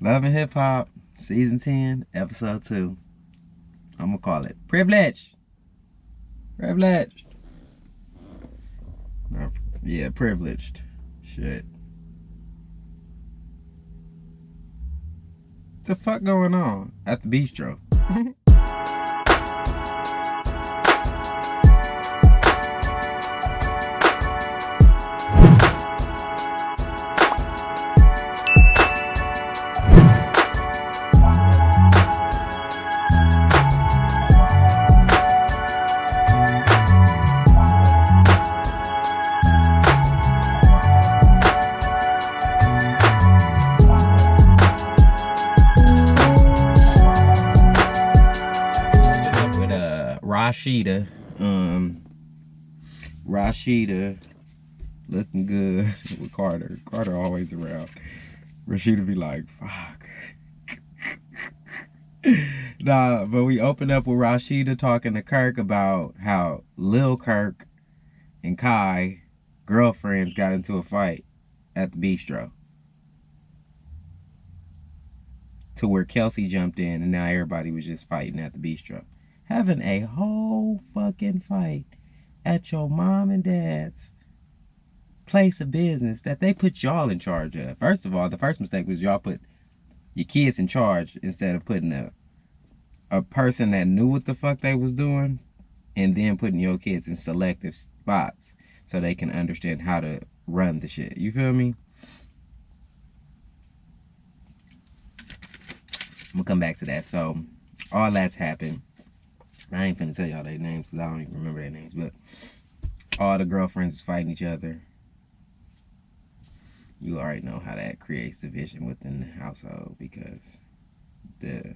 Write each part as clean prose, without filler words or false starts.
Love and Hip Hop, Season 10, Episode 2. I'm gonna call it Privileged. Privileged. No, yeah, privileged. Shit. The fuck going on at the bistro? Rashida. Rashida looking good with Carter. Carter always around. Rashida be like, fuck. Nah, but we opened up with Rashida talking to Kirk about how Lil Kirk and Kai, girlfriends, got into a fight at the bistro. To where Kelsey jumped in and now everybody was just fighting at the bistro. Having a whole fucking fight at your mom and dad's place of business that they put y'all in charge of. First of all, the first mistake was y'all put your kids in charge instead of putting a person that knew what the fuck they was doing and then putting your kids in selective spots so they can understand how to run the shit. You feel me? I'm gonna come back to that. So all that's happened. I ain't finna tell y'all their names because I don't even remember their names, but all the girlfriends is fighting each other. You already know how that creates division within the household because the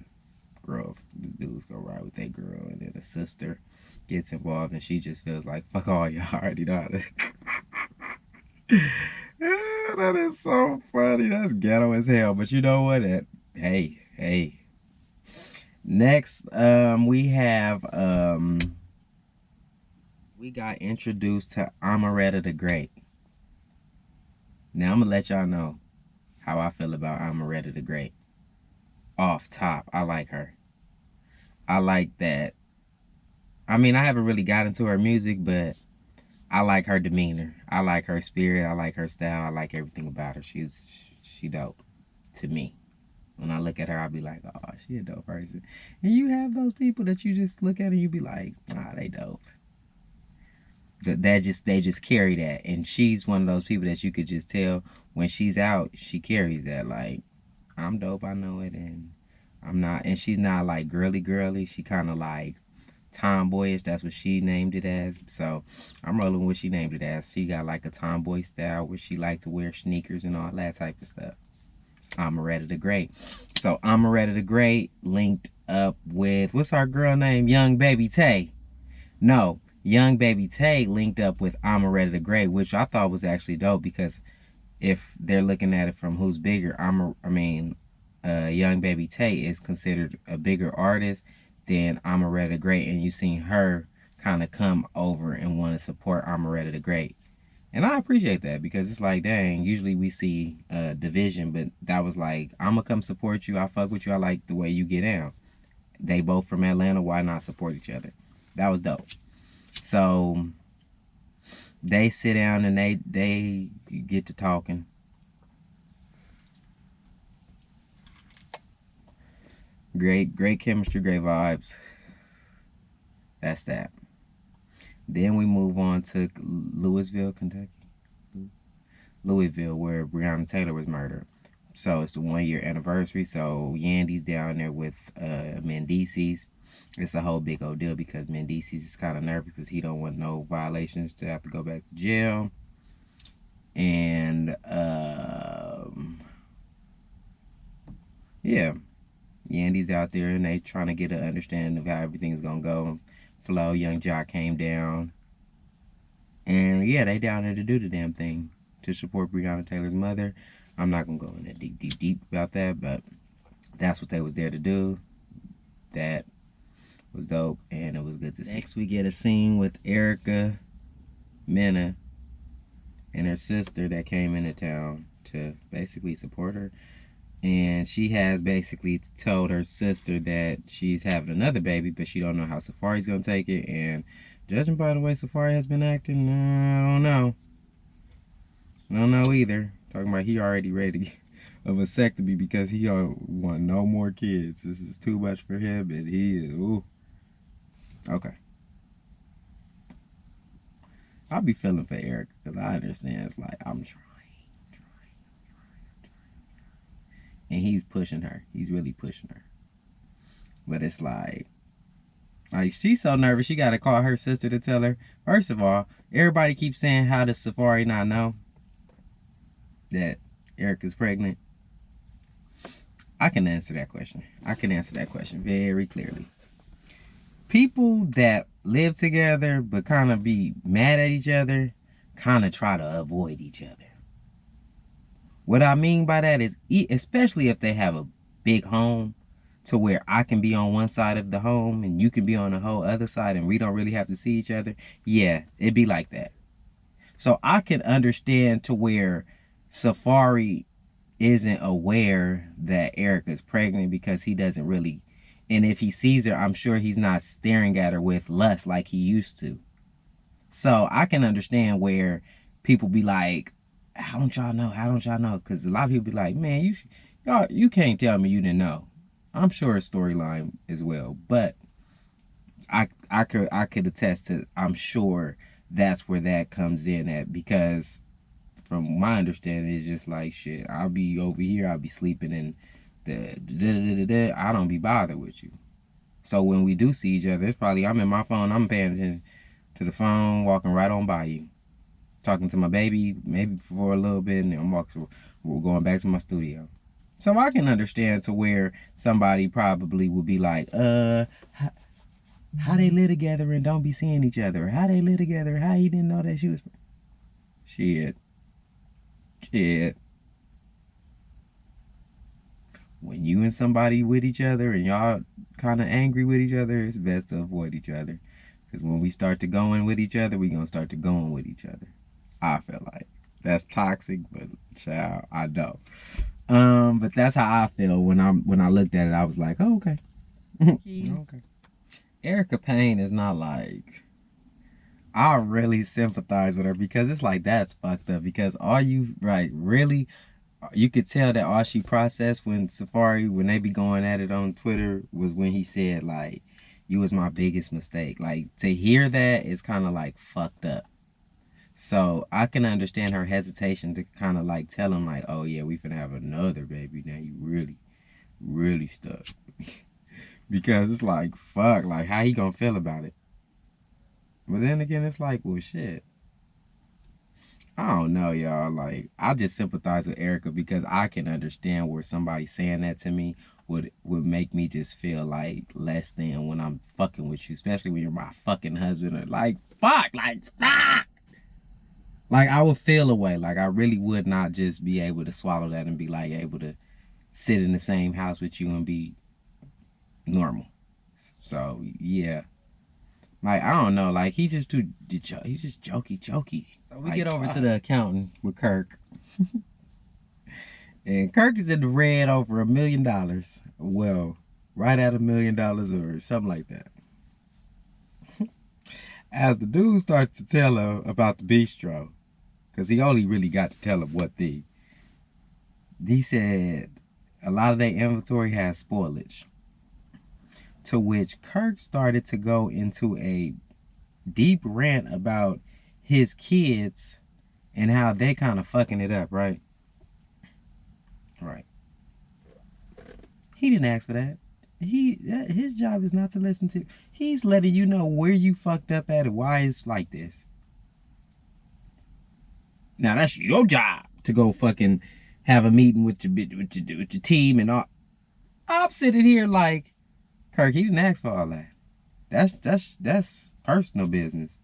dudes go ride with their girl and then the sister gets involved and she just feels like, fuck all y'all already know yeah, that is so funny. That's ghetto as hell. But you know what? Hey. Next, we got introduced to Amaretta the Great. Now, I'm going to let y'all know how I feel about Amaretta the Great. Off top, I like her. I like that. I mean, I haven't really got into her music, but I like her demeanor. I like her spirit. I like her style. I like everything about her. She dope to me. When I look at her, I'll be like, oh, she a dope person. And you have those people that you just look at and you be like, ah, they dope. They just carry that. And she's one of those people that you could just tell when she's out, she carries that. Like, I'm dope, I know it, and I'm not. And she's not like girly. She kind of like tomboyish. That's what she named it as. So I'm rolling with what she named it as. She got like a tomboy style where she likes to wear sneakers and all that type of stuff. Amaretta the Great. So Amaretta the Great linked up with, what's our girl name? Young Baby Tay. No, Young Baby Tay linked up with Amaretta the Great, which I thought was actually dope because if they're looking at it from who's bigger, Young Baby Tay is considered a bigger artist than Amaretta the Great, and you seen her kind of come over and want to support Amaretta the Great. And I appreciate that because it's like, dang, usually we see division, but that was like, I'm going to come support you. I fuck with you. I like the way you get down. They both from Atlanta. Why not support each other? That was dope. So they sit down and they get to talking. Great chemistry, great vibes. That's that. Then we move on to Louisville, Kentucky. Louisville, where Breonna Taylor was murdered. So it's the 1 year anniversary. So Yandy's down there with Mendeecees. It's a whole big old deal because Mendeecees is kind of nervous because he don't want no violations to have to go back to jail. And yeah, Yandy's out there and they trying to get an understanding of how everything's gonna go. Flo, Young Jock came down. And yeah, they down there to do the damn thing to support Breonna Taylor's mother. I'm not gonna go in there deep about that, but that's what they was there to do. That was dope, and it was good to see. Next, we get a scene with Erica Mena and her sister that came into town to basically support her. And she has basically told her sister that she's having another baby, but she don't know how Safaree's gonna take it. And judging by the way Safaree has been acting, I don't know. I don't know either. Talking about he already ready to get a vasectomy because he don't want no more kids. This is too much for him, and he is, ooh. Okay. I'll be feeling for Eric because I understand it's like, I'm trying. And he's pushing her. He's really pushing her. But it's like she's so nervous. She got to call her sister to tell her. First of all, everybody keeps saying, how does Safaree not know that Erica's pregnant? I can answer that question. I can answer that question very clearly. People that live together but kind of be mad at each other kind of try to avoid each other. What I mean by that is, especially if they have a big home to where I can be on one side of the home and you can be on the whole other side and we don't really have to see each other. Yeah, it'd be like that. So I can understand to where Safaree isn't aware that Erica's pregnant because he doesn't really, and if he sees her, I'm sure he's not staring at her with lust like he used to. So I can understand where people be like, how don't y'all know? How don't y'all know? Because a lot of people be like, man, you can't tell me you didn't know. I'm sure a storyline as well, but I could attest to, I'm sure that's where that comes in at, because from my understanding, it's just like, shit, I'll be over here, I'll be sleeping in the I don't be bothered with you. So when we do see each other, it's probably I'm in my phone, I'm paying attention to the phone, walking right on by you, talking to my baby, maybe for a little bit, and then we're going back to my studio. So I can understand to where somebody probably would be like, how they live together and don't be seeing each other? How they live together? How he didn't know that she was... Shit. When you and somebody with each other and y'all kind of angry with each other, it's best to avoid each other. Because when we start to going with each other, we going to start to going with each other. I feel like. That's toxic, but child, I know. But that's how I feel when I looked at it. I was like, oh, okay. Okay. Erica Payne is not like, I really sympathize with her because it's like, that's fucked up. Because really, you could tell that all she processed when Safaree, when they be going at it on Twitter, was when he said, like, you was my biggest mistake. Like, to hear that is kind of like fucked up. So I can understand her hesitation to kind of like tell him like, oh yeah, we finna have another baby. Now you really, really stuck. Because it's like, fuck, like how he gonna feel about it? But then again, it's like, well, shit. I don't know, y'all. Like, I just sympathize with Erica because I can understand where somebody saying that to me would make me just feel like less than when I'm fucking with you, especially when you're my fucking husband. Or like, fuck, like, fuck. Like, I would feel away. Like, I really would not just be able to swallow that and be like able to sit in the same house with you and be normal. So yeah, like, I don't know, like he's just jokey. So we like, get over to the accountant with Kirk. And Kirk is in the red over $1 million. Well, right at $1 million or something like that. As the dude starts to tell her about the bistro, because he only really got to tell him what he said a lot of their inventory has spoilage. To which Kirk started to go into a deep rant about his kids and how they kind of fucking it up, right? Right. He didn't ask for that. His job is not to listen to. He's letting you know where you fucked up at and why it's like this. Now that's your job to go fucking have a meeting with your team and all. I'm sitting here like, Kirk, he didn't ask for all that. That's personal business.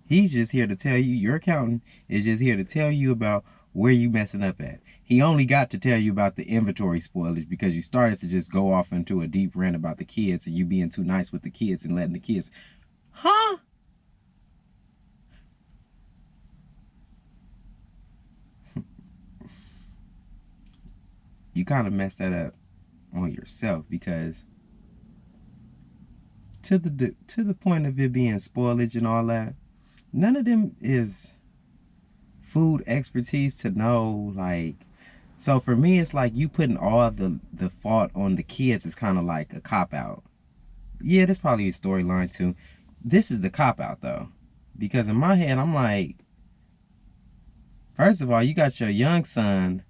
He's just here to tell you, your accountant is just here to tell you about where you messing up at. He only got to tell you about the inventory spoilage because you started to just go off into a deep rant about the kids and you being too nice with the kids and letting the kids. Huh? you kind of mess that up on yourself, because to the point of it being spoilage and all that, none of them is food expertise to know, like. So for me, it's like you putting all the fault on the kids is kind of like a cop out. Yeah, there's probably a storyline too. This is the cop out though, because in my head I'm like, first of all, you got your young son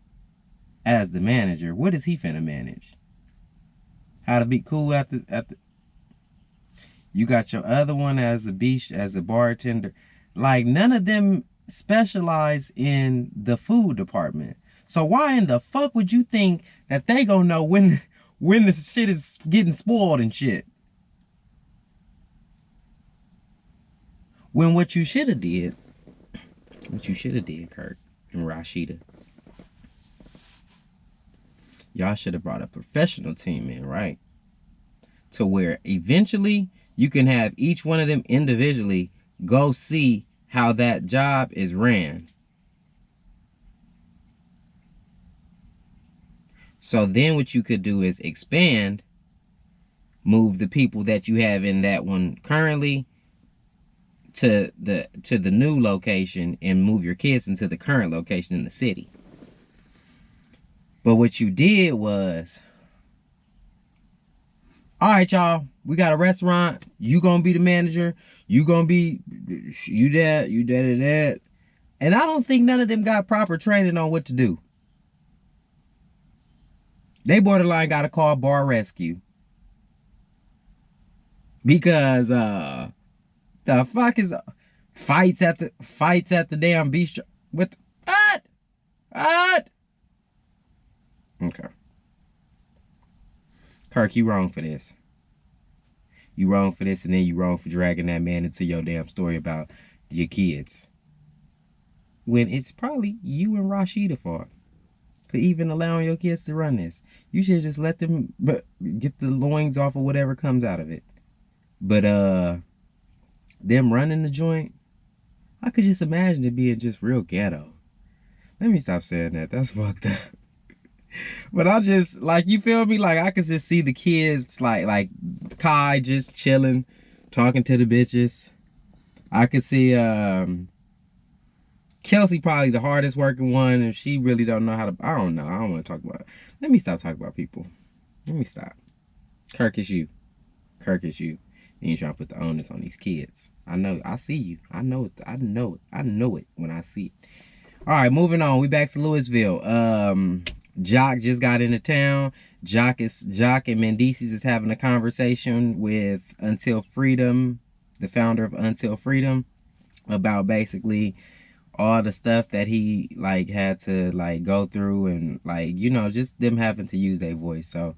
as the manager. What is he finna manage? How to be cool at the. You got your other one as a bartender. Like, none of them specialize in the food department. So why in the fuck would you think that they gonna know when the shit is getting spoiled and shit? When what you should have did, Kirk and Rashida, y'all should have brought a professional team in, right? To where eventually you can have each one of them individually go see how that job is ran. So then what you could do is expand, move the people that you have in that one currently to the new location, and move your kids into the current location in the city. But what you did was, all right, y'all, we got a restaurant. You gonna be the manager. You gonna be, you that. And I don't think none of them got proper training on what to do. They borderline got to call bar rescue. Because the fuck is fights at the damn bistro with what? Okay. Kirk, you wrong for this. You wrong for this, and then you wrong for dragging that man into your damn story about your kids. When it's probably you and Rashida fault for even allowing your kids to run this. You should just let them get the loins off of whatever comes out of it. But them running the joint, I could just imagine it being just real ghetto. Let me stop saying that. That's fucked up. But I just, like, you feel me? Like, I could just see the kids, like Kai just chilling, talking to the bitches. I could see Kelsey probably the hardest working one, and she really don't know how to, I don't know. I don't want to talk about it. Let me stop talking about people. Let me stop. Kirk is you. And you're trying to put the onus on these kids. I know. I see you. I know it. I know it when I see it. All right, moving on. We back to Louisville. Jock just got into town. Jock and Mendeces is having a conversation with Until Freedom, the founder of Until Freedom, about basically all the stuff that he like had to like go through, and like, you know, just them having to use their voice. So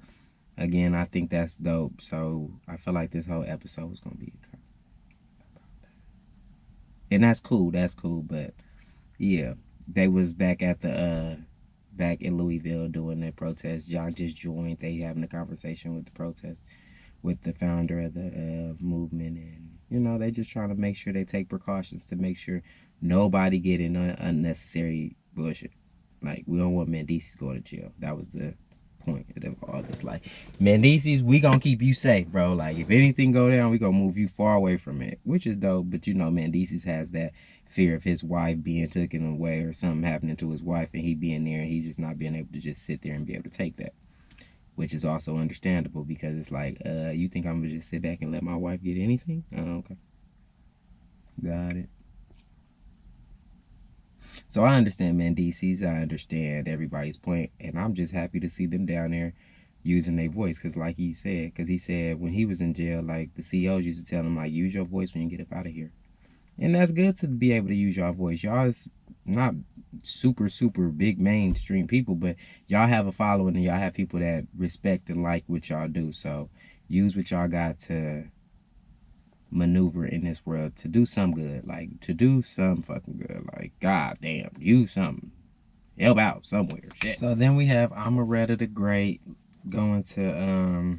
again, I think that's dope. So I feel like this whole episode was gonna be about that, and that's cool. But yeah, they was back at the back in Louisville doing their protest. Jock just joined. They having a conversation with the protest with the founder of the movement, and you know, they just trying to make sure they take precautions to make sure nobody get in unnecessary bullshit. Like, we don't want Mendeces going to jail. That was the point of all this. Like, Mendeces, we gonna keep you safe, bro. Like, if anything go down, we gonna move you far away from it, which is dope. But you know, Mendeces has that fear of his wife being taken away or something happening to his wife, and he being there, and he's just not being able to just sit there and be able to take that, which is also understandable, because it's like, you think I'm gonna just sit back and let my wife get anything? Oh, okay, got it. So I understand Mendeces, I understand everybody's point, and I'm just happy to see them down there using their voice, because like he said when he was in jail, like, the CEOs used to tell him, like, use your voice when you get up out of here. And that's good to be able to use your voice. Y'all is not super big mainstream people, but y'all have a following, and y'all have people that respect and like what y'all do. So use what y'all got to maneuver in this world to do some good, like to do some fucking good. Like, god damn, do something, help out somewhere. Shit. So then we have Amaretta the Great going to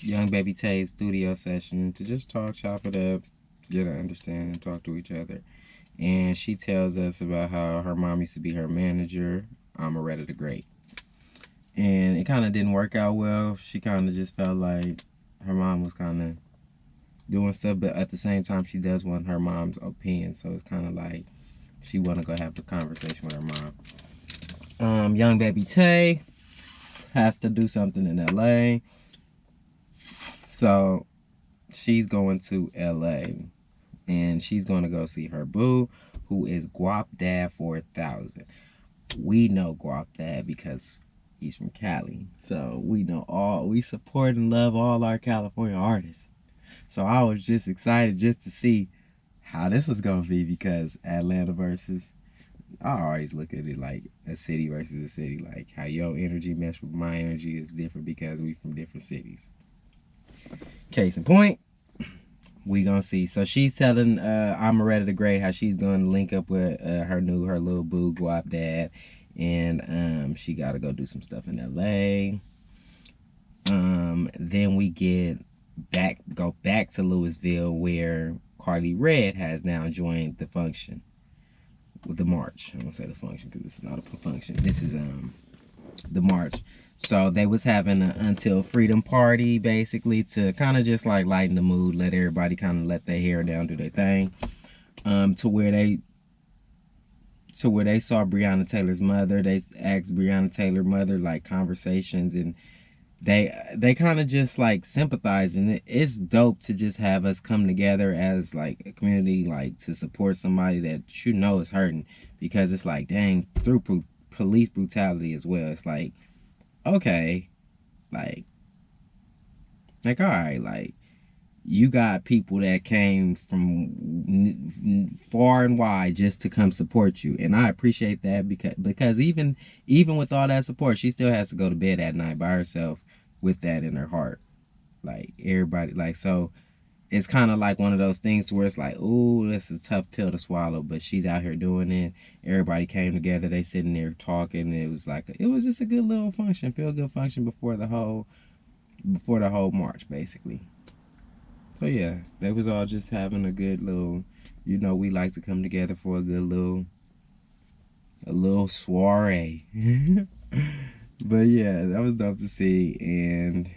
Young Baby Tay's studio session to just talk, chop it up, get an understanding, talk to each other. And she tells us about how her mom used to be her manager Amaretta the Great. And it kind of didn't work out well. She kind of just felt like her mom was kind of doing stuff, but at the same time, she does want her mom's opinion. So it's kind of like she want to go have a conversation with her mom. Young baby Tay has to do something in LA. So she's going to LA and she's going to go see her boo, who is Guap Dad 4000. We know Guap Dad because he's from Cali. So we support and love all our California artists. So I was just excited just to see how this was going to be, because Atlanta versus, I always look at it like a city versus a city, like how your energy mesh with my energy is different because we from different cities. Case in point, we gonna see. So she's telling Amaretta the Great how she's gonna link up with her little boo Guap Dad, and she gotta go do some stuff in LA. Then we go back to Louisville, where Carly Red has now joined the function with the march. I'm gonna say the function because it's not a function. This is the march. So they was having an Until Freedom party, basically, to kind of just like lighten the mood, let everybody kind of let their hair down, do their thing. To where they saw Breonna Taylor's mother. They asked Breonna Taylor's mother like conversations, and they kind of just like sympathize. And it's dope to just have us come together as like a community, like to support somebody that you know is hurting, because it's like, dang, through police brutality as well, it's like, okay, like all right, like you got people that came from far and wide just to come support you, and I appreciate that, because even with all that support, she still has to go to bed at night by herself with that in her heart. Like everybody, like, so it's kind of like one of those things where it's like, ooh, that's a tough pill to swallow, but she's out here doing it. Everybody came together, they sitting there talking. It was just a good little function, feel good function before the whole march, basically. So yeah, they was all just having a good little, we like to come together for a good little soiree. But yeah, that was dope to see. And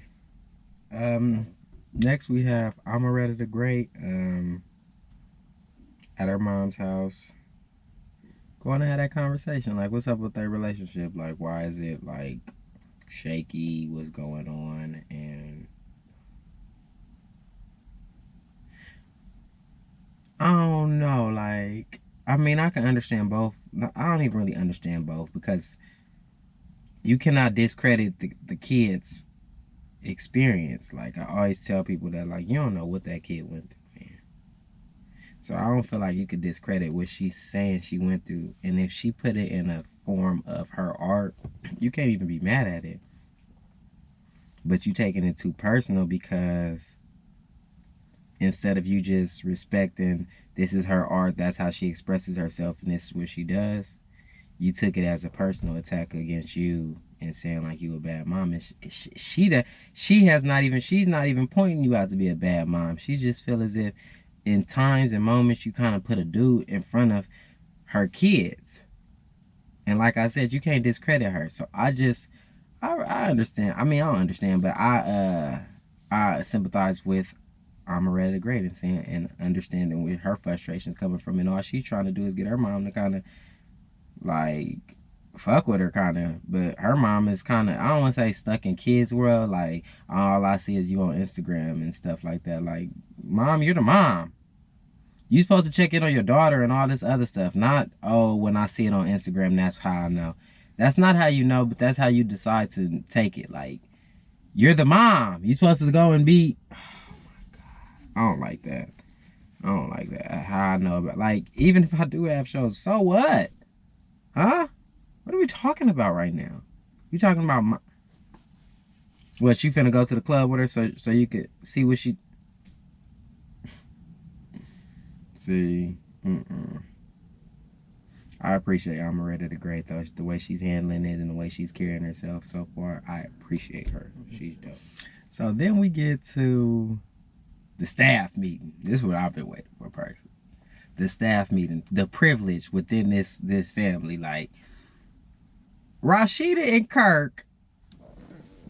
next we have Amaretta the Great at her mom's house, going to have that conversation. Like, what's up with their relationship? Like, why is it like shaky? What's going on? And I don't know. Like, I mean, I can understand both. I don't even really understand both, because you cannot discredit the kid's experience. Like, I always tell people that, like, you don't know what that kid went through, man. So I don't feel like you could discredit what she's saying she went through. And if she put it in a form of her art, you can't even be mad at it. But you taking it too personal, because instead of you just respecting, this is her art, that's how she expresses herself, and this is what she does, you took it as a personal attack against you and saying like you a bad mom. And she's not even pointing you out to be a bad mom. She just feel as if in times and moments you kind of put a dude in front of her kids. And like I said, you can't discredit her. So I understand. I mean, I don't understand, but I sympathize with Amaretta the Great and saying and understanding where her frustrations coming from, and all she's trying to do is get her mom to kind of like fuck with her, kind of. But her mom is kind of, I don't want to say stuck in kids world, like all I see is you on Instagram and stuff like that. Like, mom, you're the mom, you supposed to check in on your daughter and all this other stuff, not, oh, when I see it on Instagram, that's how I know. That's not how you know, but that's how you decide to take it. Like, you're the mom, you supposed to go and be, oh my god, I don't like that. I don't like that. How I know about, like, even if I do have shows, so what? Huh? What are we talking about right now? You talking about what, you finna go to the club with her so you could see what she see. I appreciate Amaretta the Great, though, the way she's handling it and the way she's carrying herself so far. I appreciate her. She's dope. So then we get to the staff meeting. This is what I've been waiting for, personally. The staff meeting, the privilege within this family. Like, Rashida and Kirk,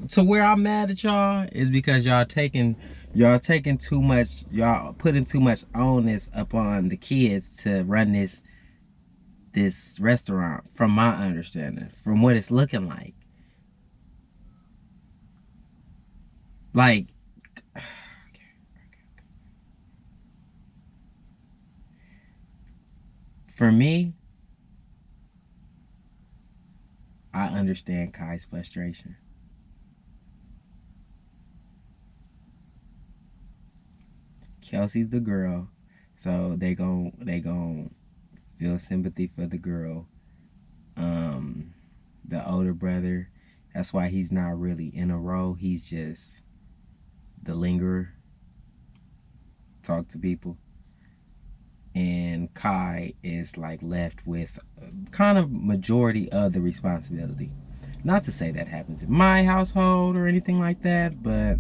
to where I'm mad at y'all is because y'all taking too much, y'all putting too much onus upon the kids to run this restaurant, from my understanding, from what it's looking like. Like, for me, I understand Kai's frustration. Kelsey's the girl, so they gon' feel sympathy for the girl. The older brother, that's why he's not really in a role. He's just the lingerer, talk to people. And Kai is like left with kind of majority of the responsibility. Not to say that happens in my household or anything like that, but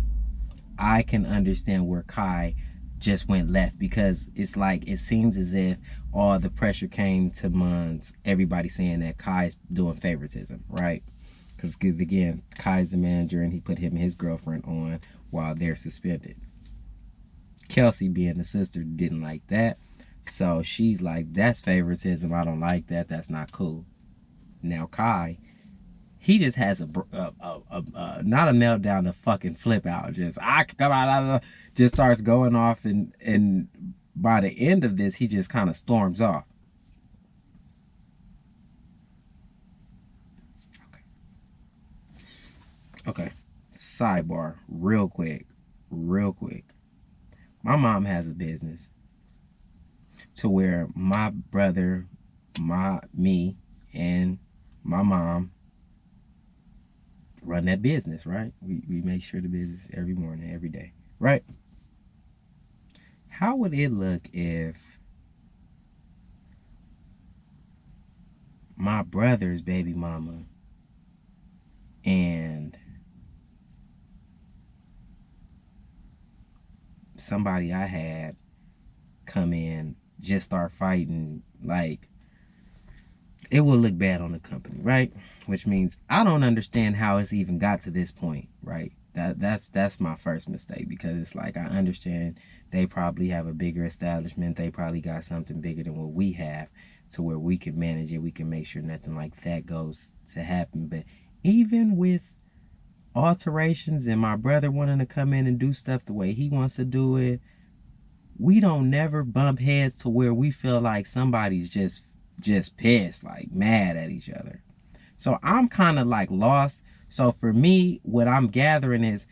I can understand where Kai just went left, because it's like it seems as if all the pressure came to Mons, everybody saying that Kai's doing favoritism, right? Because again, Kai's the manager and he put him and his girlfriend on while they're suspended. Kelsey, being the sister, didn't like that, so she's like, that's favoritism, I don't like that, that's not cool. Now Kai, he just has a not a meltdown, a fucking flip out. Just I come out, just starts going off, and by the end of this, he just kind of storms off. Okay. Sidebar, real quick. My mom has a business to where my brother, me, and my mom run that business, right? We make sure the business every morning, every day, right? How would it look if my brother's baby mama and somebody I had come in, just start fighting? Like, it will look bad on the company, right? Which means I don't understand how it's even got to this point, right? That's my first mistake, because it's like, I understand they probably have a bigger establishment, they probably got something bigger than what we have, to where we can manage it, we can make sure nothing like that goes to happen. But even with alterations and my brother wanting to come in and do stuff the way he wants to do it, we don't never bump heads to where we feel like somebody's just pissed, like mad at each other. So I'm kind of like lost. So for me, what I'm gathering is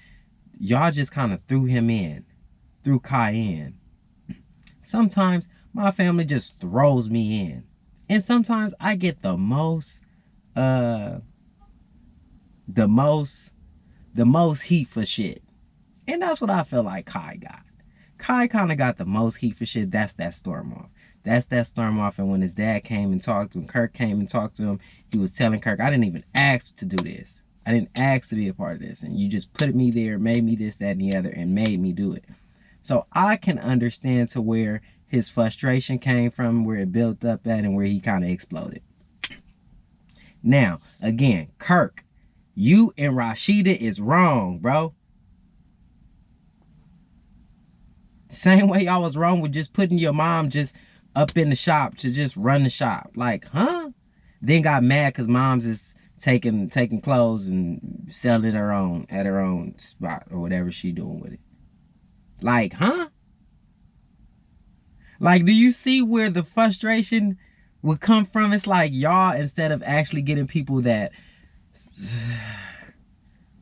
y'all just kind of threw Kai in. Sometimes my family just throws me in, and sometimes I get the most heat for shit. And that's what I feel like Kai got. Kai kind of got the most heat for shit. That's that storm off. And when his dad came and talked to him, Kirk came and talked to him, he was telling Kirk, I didn't even ask to do this. I didn't ask to be a part of this. And you just put me there, made me this, that, and the other, and made me do it. So I can understand to where his frustration came from, where it built up at, and where he kind of exploded. Now, again, Kirk, you and Rashida is wrong, bro. Same way y'all was wrong with just putting your mom just up in the shop to just run the shop. Like, huh? Then got mad because mom's is taking clothes and selling it at her own spot or whatever she doing with it. Like, huh? Like, do you see where the frustration would come from? It's like y'all, instead of actually getting people that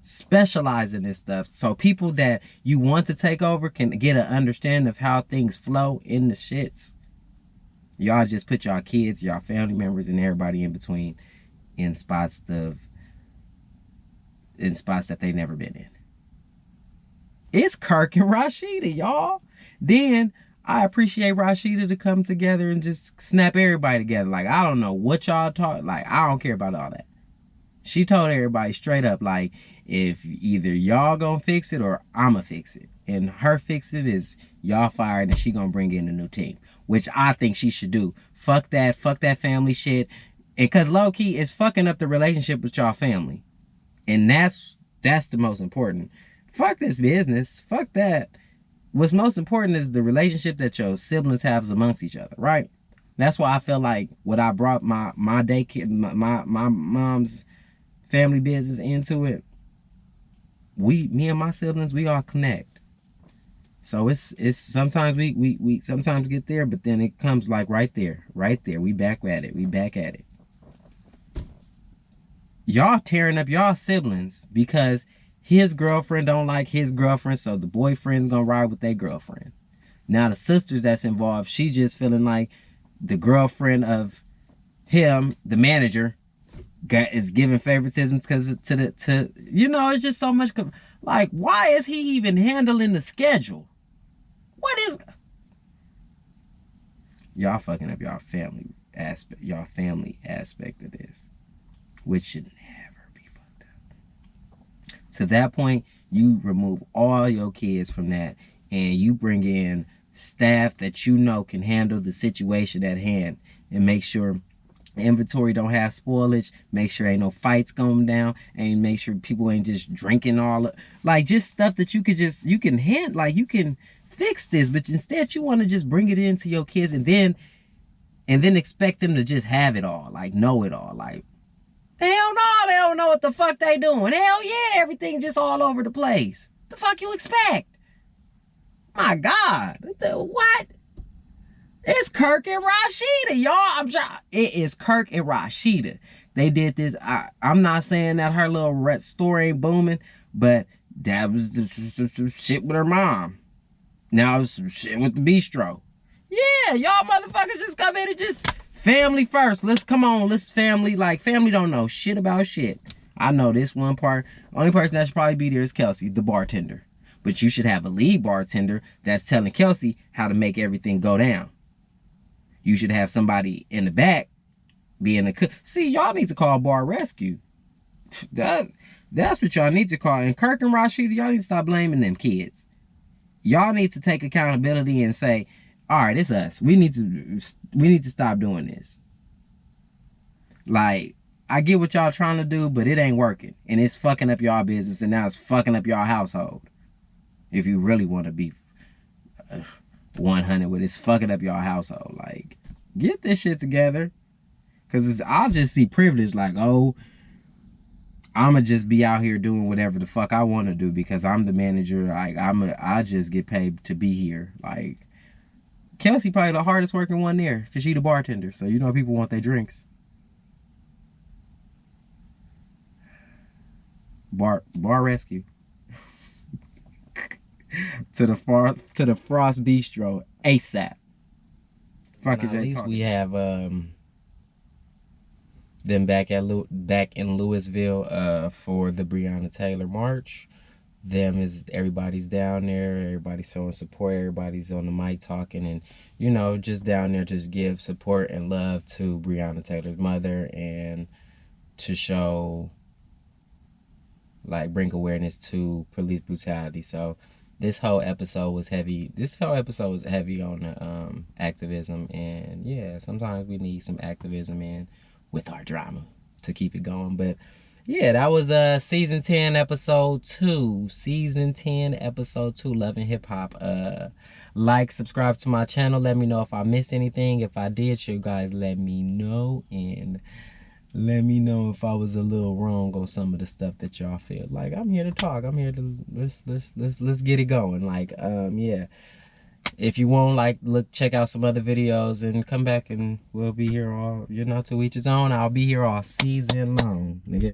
specialize in this stuff, so people that you want to take over can get an understanding of how things flow in the shits, y'all just put y'all kids, y'all family members, and everybody in between in spots that they never been in. It's Kirk and Rashida, y'all. Then I appreciate Rashida to come together and just snap everybody together. Like, I don't know what y'all talk. Like, I don't care about all that. She told everybody straight up, like, if either y'all gonna fix it or I'ma fix it. And her fix it is y'all fired and she gonna bring in a new team, which I think she should do. Fuck that family shit. because low key it's fucking up the relationship with y'all family. And that's the most important. Fuck this business. Fuck that. What's most important is the relationship that your siblings have amongst each other, right? That's why I feel like what I brought my daycare, my mom's family business into it. Me and my siblings, we all connect. So it's sometimes we sometimes get there, but then it comes like right there. We back at it. Y'all tearing up y'all siblings because his girlfriend don't like his girlfriend, so the boyfriend's gonna ride with their girlfriend. Now the sisters that's involved, she just feeling like the girlfriend of him, the manager, is giving favoritism because it's just so much. Like, why is he even handling the schedule? What is y'all fucking up y'all family aspect of this, which should never be fucked up. To that point, you remove all your kids from that and you bring in staff that you know can handle the situation at hand and make sure inventory don't have spoilage, make sure ain't no fights going down, and make sure people ain't just drinking like just stuff that you can hand, like you can fix this, but instead you want to just bring it into your kids and then expect them to just have it all, like know it all. Like, hell no, they don't know what the fuck they doing. Hell yeah, everything just all over the place. The fuck you expect? My God, what? It's Kirk and Rashida, y'all. It is Kirk and Rashida. They did this. I'm not saying that her little story ain't booming, but that was some shit with her mom. Now it's some shit with the bistro. Yeah, y'all motherfuckers just come in and just family first. Let's family. Like, family don't know shit about shit. I know this one part. Only person that should probably be there is Kelsey, the bartender. But you should have a lead bartender that's telling Kelsey how to make everything go down. You should have somebody in the back being the cook. See, y'all need to call bar rescue. That's what y'all need to call. And Kirk and Rashida, y'all need to stop blaming them kids. Y'all need to take accountability and say, all right, it's us. We need to stop doing this. Like, I get what y'all trying to do, but it ain't working. And it's fucking up y'all business, and now it's fucking up y'all household. If you really want to be 100 with it, it's fucking up y'all household. Like, get this shit together. Because I'll just see privilege like, oh, I'ma just be out here doing whatever the fuck I want to do because I'm the manager. Like, I just get paid to be here. Like, Kelsey probably the hardest working one there because she the bartender. So, people want their drinks. Bar rescue. to the Frost Bistro ASAP. Fuck is that? At least we have them back in Louisville for the Breonna Taylor March. Everybody's down there, everybody's showing support, everybody's on the mic talking, and just down there to give support and love to Breonna Taylor's mother and to show, like, bring awareness to police brutality. So this whole episode was heavy. On the activism, and yeah, sometimes we need some activism in with our drama to keep it going. But yeah, that was season 10 episode 2. Season 10 episode 2, Love and Hip Hop. Like, subscribe to my channel. Let me know if I missed anything. If I did, you guys let me know, and let me know if I was a little wrong on some of the stuff that y'all feel. Like, I'm here to talk. I'm here to let's get it going. Like, yeah. If you want, like, check out some other videos and come back, and we'll be here all, to each his own. I'll be here all season long, nigga.